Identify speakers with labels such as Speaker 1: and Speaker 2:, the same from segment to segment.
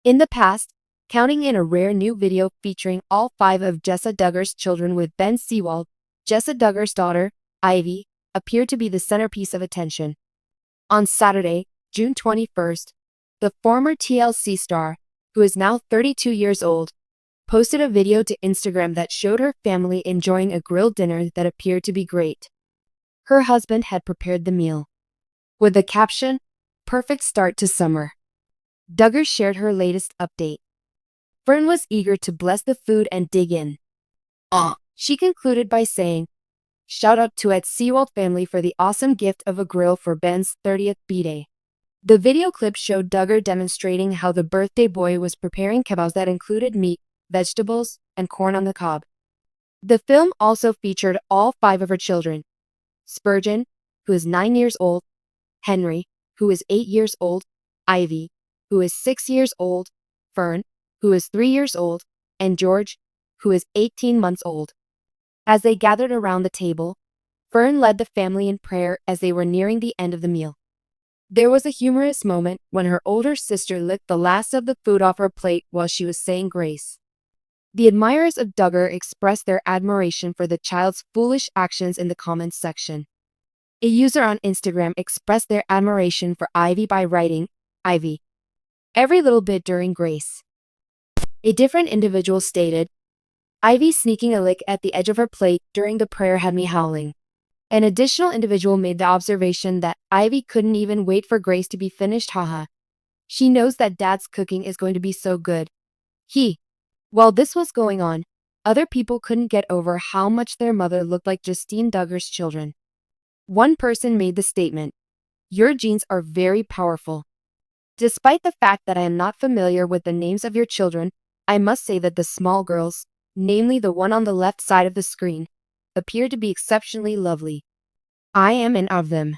Speaker 1: In the past, counting in a rare new video featuring all 5 of Jessa Duggar's children with Ben Seewald, Jessa Duggar's daughter, Ivy, appeared to be the centerpiece of attention. On Saturday, June 21st, the former TLC star, who is now 32 years old, posted a video to Instagram that showed her family enjoying a grilled dinner that appeared to be great. Her husband had prepared the meal. With the caption, "Perfect start to summer." Duggar shared her latest update. Fern was eager to bless the food and dig in. She concluded by saying, "Shout out to Seewald family for the awesome gift of a grill for Ben's 30th b-day." The video clip showed Duggar demonstrating how the birthday boy was preparing kebabs that included meat, vegetables, and corn on the cob. The film also featured all 5 of her children: Spurgeon, who is 9 years old, Henry, who is 8 years old, Ivy, who is 6 years old, Fern, who is 3 years old, and George, who is 18 months old. As they gathered around the table, Fern led the family in prayer as they were nearing the end of the meal. There was a humorous moment when her older sister licked the last of the food off her plate while she was saying grace. The admirers of Duggar expressed their admiration for the child's foolish actions in the comments section. A user on Instagram expressed their admiration for Ivy by writing, "Ivy, every little bit during grace." A different individual stated, "Ivy sneaking a lick at the edge of her plate during the prayer had me howling." An additional individual made the observation that Ivy couldn't even wait for grace to be finished, haha. She knows that dad's cooking is going to be so good. While this was going on, other people couldn't get over how much their mother looked like Justine Duggar's children. One person made the statement, "Your genes are very powerful." Despite the fact that I am not familiar with the names of your children, I must say that the small girls, namely the one on the left side of the screen, appear to be exceptionally lovely. I am in awe of them.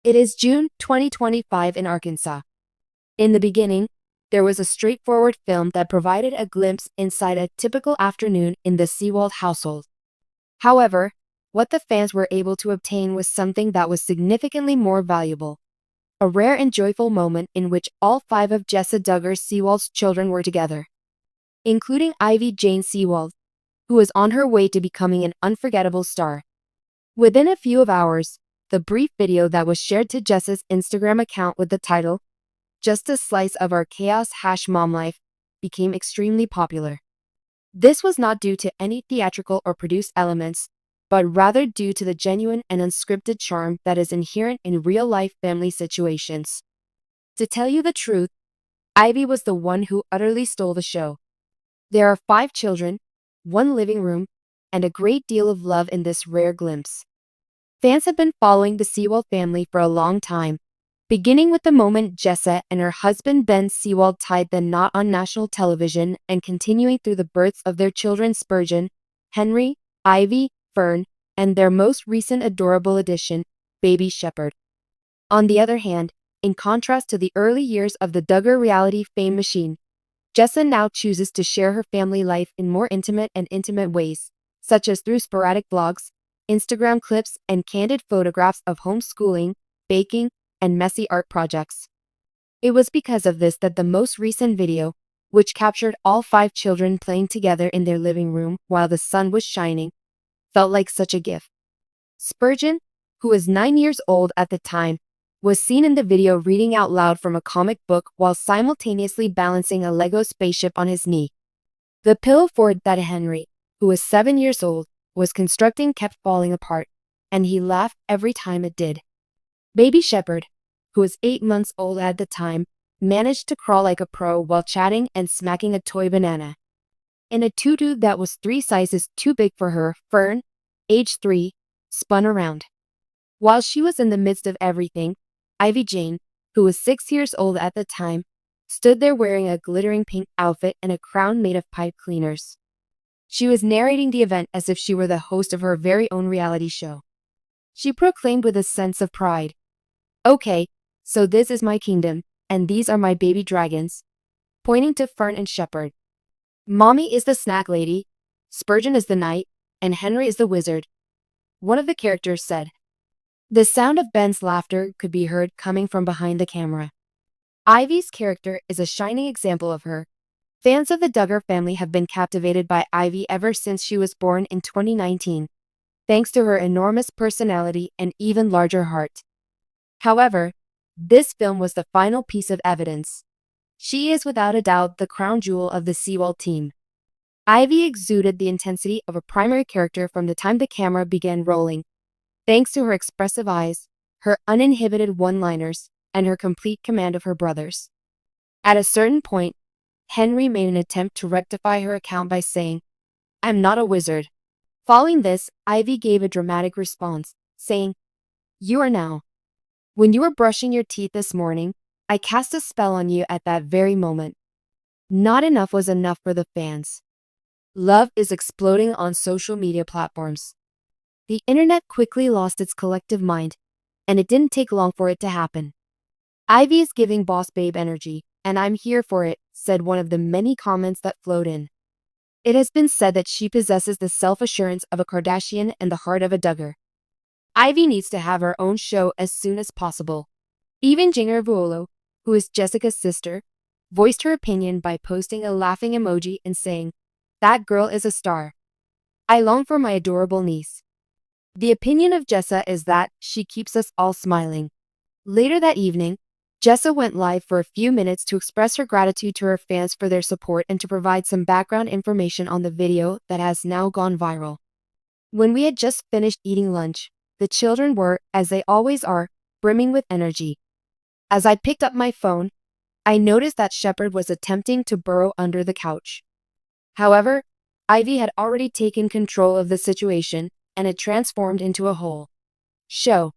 Speaker 1: It is June 2025 in Arkansas. In the beginning, there was a straightforward film that provided a glimpse inside a typical afternoon in the Seewald household. However, what the fans were able to obtain was something that was significantly more valuable. A rare and joyful moment in which all 5 of Jessa Duggar Seewald's children were together, including Ivy Jane Seewald, who was on her way to becoming an unforgettable star. Within a few hours, the brief video that was shared to Jessa's Instagram account with the title, "Just a Slice of Our Chaos Mom Life," became extremely popular. This was not due to any theatrical or produced elements, but rather due to the genuine and unscripted charm that is inherent in real-life family situations. To tell you the truth, Ivy was the one who utterly stole the show. There are 5 children, 1 living room, and a great deal of love in this rare glimpse. Fans have been following the Seewald family for a long time, beginning with the moment Jessa and her husband Ben Seewald tied the knot on national television and continuing through the births of their children Spurgeon, Henry, Ivy, Fern, and their most recent adorable addition, baby Shepherd. On the other hand, in contrast to the early years of the Duggar reality fame machine, Jessa now chooses to share her family life in more intimate ways, such as through sporadic vlogs, Instagram clips, and candid photographs of homeschooling, baking, and messy art projects. It was because of this that the most recent video, which captured all 5 children playing together in their living room while the sun was shining, felt like such a gift. Spurgeon, who was 9 years old at the time, was seen in the video reading out loud from a comic book while simultaneously balancing a Lego spaceship on his knee. The pillow fort that Henry, who was 7 years old, was constructing kept falling apart, and he laughed every time it did. Baby Shepherd, who was 8 months old at the time, managed to crawl like a pro while chatting and smacking a toy banana. In a tutu that was 3 sizes too big for her, Fern, age 3, spun around. While she was in the midst of everything, Ivy Jane, who was 6 years old at the time, stood there wearing a glittering pink outfit and a crown made of pipe cleaners. She was narrating the event as if she were the host of her very own reality show. She proclaimed with a sense of pride, "Okay, so this is my kingdom, and these are my baby dragons," pointing to Fern and Shepherd. "Mommy is the snack lady, Spurgeon is the knight, and Henry is the wizard," one of the characters said. The sound of Ben's laughter could be heard coming from behind the camera. Ivy's character is a shining example of her. Fans of the Duggar family have been captivated by Ivy ever since she was born in 2019, thanks to her enormous personality and even larger heart. However, this film was the final piece of evidence. She is without a doubt the crown jewel of the Seewald team. Ivy exuded the intensity of a primary character from the time the camera began rolling, thanks to her expressive eyes, her uninhibited one-liners, and her complete command of her brothers. At a certain point, Henry made an attempt to rectify her account by saying, "I'm not a wizard." Following this, Ivy gave a dramatic response, saying, "You are now. When you were brushing your teeth this morning, I cast a spell on you at that very moment." Not enough was enough for the fans. Love is exploding on social media platforms. The internet quickly lost its collective mind, and it didn't take long for it to happen. "Ivy is giving boss babe energy, and I'm here for it," said one of the many comments that flowed in. It has been said that she possesses the self-assurance of a Kardashian and the heart of a Duggar. Ivy needs to have her own show as soon as possible. Even Jinger Vuolo, who is Jessica's sister, voiced her opinion by posting a laughing emoji and saying, "That girl is a star. I long for my adorable niece." The opinion of Jessa is that she keeps us all smiling. Later that evening, Jessa went live for a few minutes to express her gratitude to her fans for their support and to provide some background information on the video that has now gone viral. "When we had just finished eating lunch, the children were, as they always are, brimming with energy. As I picked up my phone, I noticed that Shepard was attempting to burrow under the couch. However, Ivy had already taken control of the situation, and it transformed into a whole show."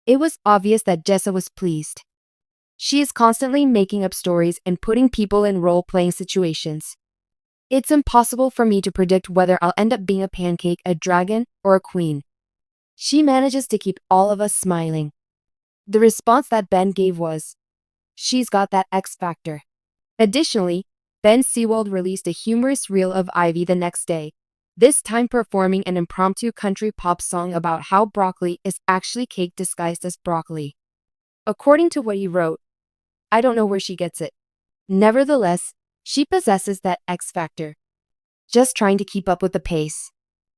Speaker 1: It was obvious that Jessa was pleased. She is constantly making up stories and putting people in role-playing situations. "It's impossible for me to predict whether I'll end up being a pancake, a dragon, or a queen. She manages to keep all of us smiling." The response that Ben gave was, "She's got that X factor." Additionally, Ben Seewald released a humorous reel of Ivy the next day, this time performing an impromptu country pop song about how broccoli is actually cake disguised as broccoli. According to what he wrote, "I don't know where she gets it. Nevertheless, she possesses that X factor. Just trying to keep up with the pace."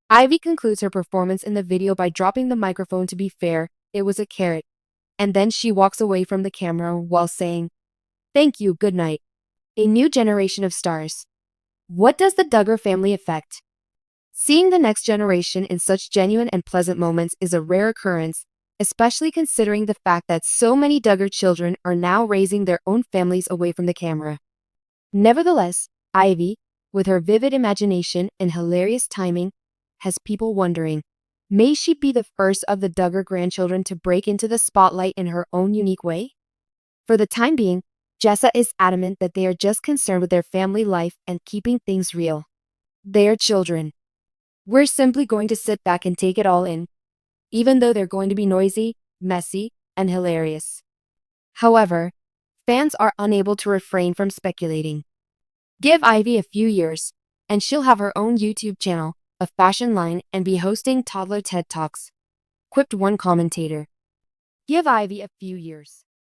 Speaker 1: Ivy concludes her performance in the video by dropping the microphone. "To be fair, it was a carrot." And then she walks away from the camera while saying, "Thank you, good night." A new generation of stars. What does the Duggar family affect? Seeing the next generation in such genuine and pleasant moments is a rare occurrence, especially considering the fact that so many Duggar children are now raising their own families away from the camera. Nevertheless, Ivy, with her vivid imagination and hilarious timing, has people wondering, may she be the first of the Duggar grandchildren to break into the spotlight in her own unique way? For the time being, Jessa is adamant that they are just concerned with their family life and keeping things real. They are children. We're simply going to sit back and take it all in, even though they're going to be noisy, messy, and hilarious. However, fans are unable to refrain from speculating. Give Ivy a few years, and she'll have her own YouTube channel, a fashion line, and be hosting toddler TED Talks, quipped one commentator. Give Ivy a few years.